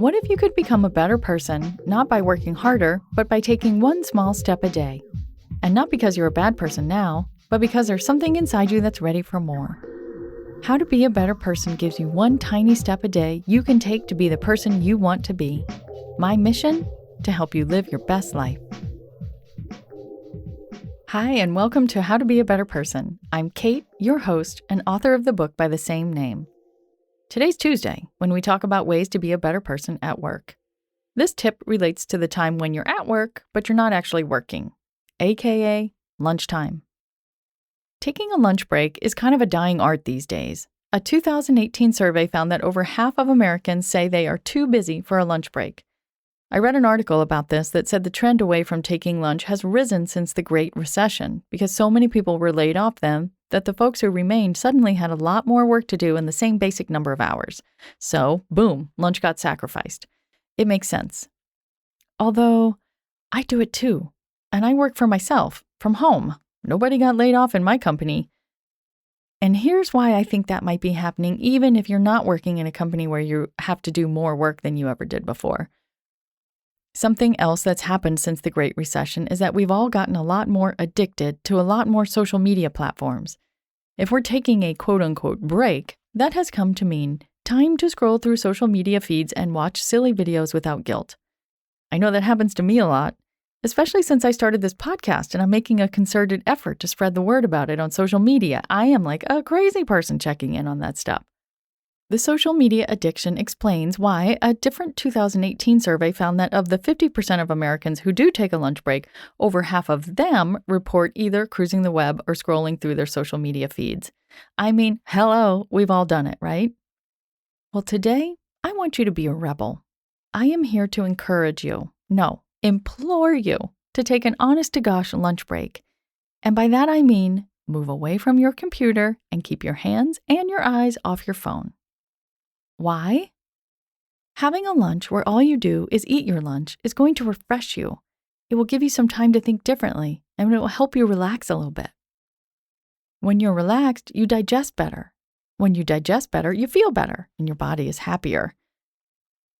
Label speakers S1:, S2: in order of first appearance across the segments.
S1: What if you could become a better person, not by working harder, but by taking one small step a day? And not because you're a bad person now, but because there's something inside you that's ready for more. How to be a better person gives you one tiny step a day you can take to be the person you want to be. My mission? To help you live your best life. Hi, and welcome to How to Be a Better Person. I'm Kate, your host and author of the book by the same name. Today's Tuesday, when we talk about ways to be a better person at work. This tip relates to the time when you're at work, but you're not actually working, aka lunchtime. Taking a lunch break is kind of a dying art these days. A 2018 survey found that over half of Americans say they are too busy for a lunch break. I read an article about this that said the trend away from taking lunch has risen since the Great Recession because so many people were laid off then that the folks who remained suddenly had a lot more work to do in the same basic number of hours. So, boom, lunch got sacrificed. It makes sense. Although, I do it too. And I work for myself, from home. Nobody got laid off in my company. And here's why I think that might be happening even if you're not working in a company where you have to do more work than you ever did before. Something else that's happened since the Great Recession is that we've all gotten a lot more addicted to a lot more social media platforms. If we're taking a quote-unquote break, that has come to mean time to scroll through social media feeds and watch silly videos without guilt. I know that happens to me a lot, especially since I started this podcast and I'm making a concerted effort to spread the word about it on social media. I am like a crazy person checking in on that stuff. The social media addiction explains why a different 2018 survey found that of the 50% of Americans who do take a lunch break, over half of them report either cruising the web or scrolling through their social media feeds. I mean, hello, we've all done it, right? Well, today, I want you to be a rebel. I am here to encourage you, implore you to take an honest-to-gosh lunch break. And by that I mean, move away from your computer and keep your hands and your eyes off your phone. Why? Having a lunch where all you do is eat your lunch is going to refresh you. It will give you some time to think differently, and it will help you relax a little bit. When you're relaxed, you digest better. When you digest better, you feel better, and your body is happier.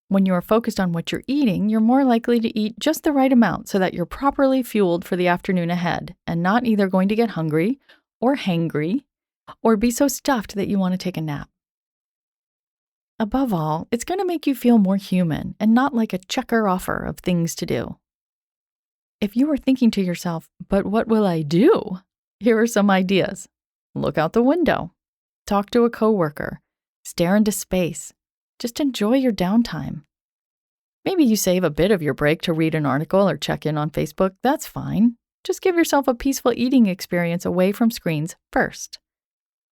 S1: When you are focused on what you're eating, you're more likely to eat just the right amount so that you're properly fueled for the afternoon ahead, and not either going to get hungry or hangry, or be so stuffed that you want to take a nap. Above all, it's going to make you feel more human and not like a checker offer of things to do. If you are thinking to yourself, but what will I do? Here are some ideas. Look out the window. Talk to a coworker. Stare into space. Just enjoy your downtime. Maybe you save a bit of your break to read an article or check in on Facebook. That's fine. Just give yourself a peaceful eating experience away from screens first.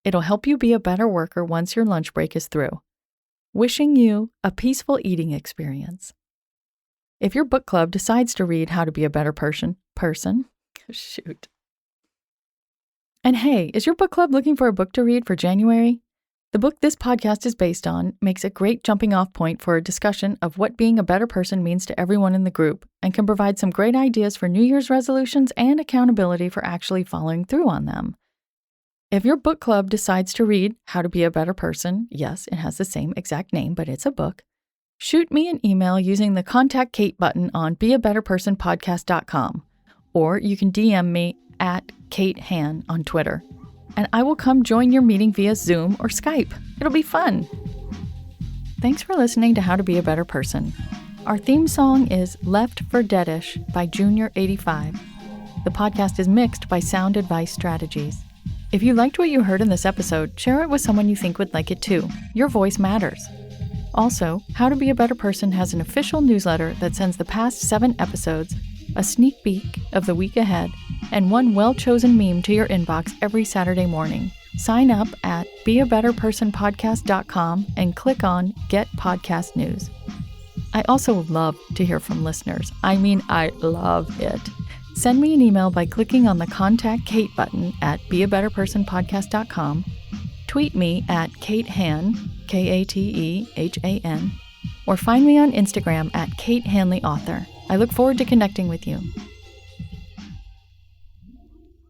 S1: It'll help you be a better worker once your lunch break is through. Wishing you a peaceful eating experience. If your book club decides to read How to Be a Better Person. And hey, is your book club looking for a book to read for January? The book this podcast is based on makes a great jumping off point for a discussion of what being a better person means to everyone in the group and can provide some great ideas for New Year's resolutions and accountability for actually following through on them. If your book club decides to read How to Be a Better Person, yes, it has the same exact name, but it's a book, shoot me an email using the Contact Kate button on beabetterpersonpodcast.com, or you can DM me at Kate Han on Twitter, and I will come join your meeting via Zoom or Skype. It'll be fun. Thanks for listening to How to Be a Better Person. Our theme song is Left for Deadish by Junior85. The podcast is mixed by Sound Advice Strategies. If you liked what you heard in this episode, share it with someone you think would like it too. Your voice matters. Also, How to Be a Better Person has an official newsletter that sends the past 7 episodes, a sneak peek of the week ahead, and one well-chosen meme to your inbox every Saturday morning. Sign up at beabetterpersonpodcast.com and click on Get Podcast News. I also love to hear from listeners. I love it. Send me an email by clicking on the Contact Kate button at beabetterpersonpodcast.com, tweet me at Kate Han, Katehan, or find me on Instagram at Kate Hanley Author. I look forward to connecting with you.